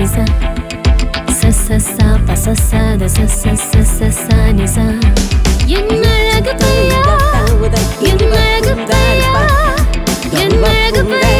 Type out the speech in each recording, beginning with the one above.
nisa sa sa sa pa sa sa da sa sa sa sa sa nisa என்னழகு பையா என்னழகு பையா என்னழகு பையா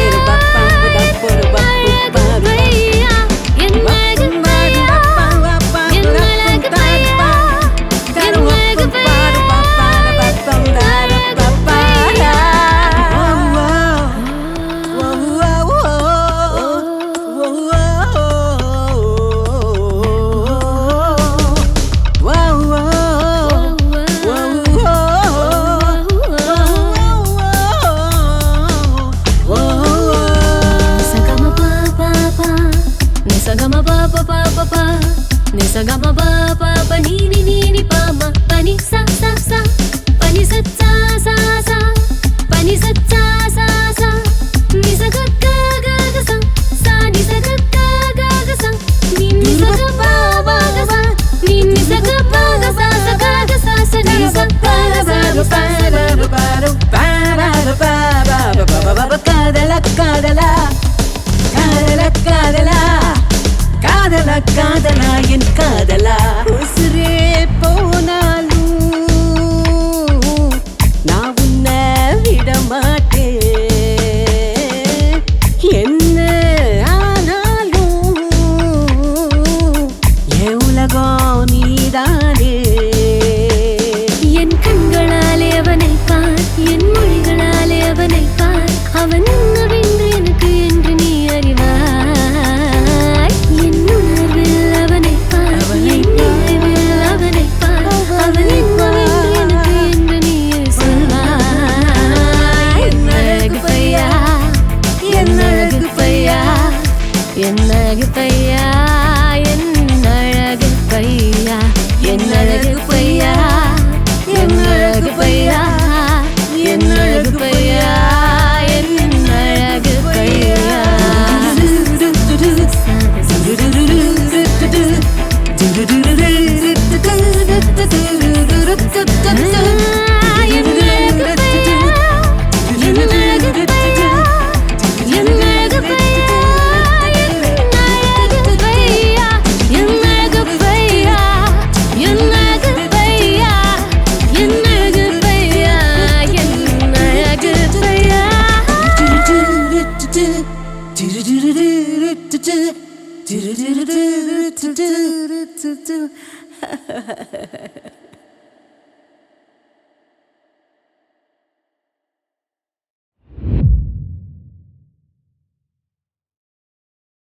Nisagama ba pa pa ni ni ni ni pa ma pa ni sa sa sa pa ni sa sa sa sa pa ni sa sa sa sa ni sa ga ga ga ga sa sa ni sa ga ga ga ga sa ni sa ga ba ba ga sa ni sa ga ba ga sa sa ga ga sa sa ni sa ga ga sa sa kadala kadala kadala kadala காதலா காதலா என் காதலா உசுரே போனாலும் நான் உன்னை விட மாட்டேன் என்ன ஆனாலும் என் உலகம் நீதானே என் கண்களாலே அவனை பார் என் மொழிகளாலே அவனை பார் அவன் என்னவென்று எனக்கு என்று நீ அறிவாய் என்னழகு பையா என்னழகு பையா என்னழகு பையா என்னழகு பையா என்னழகு பையா என்னழகு பையா do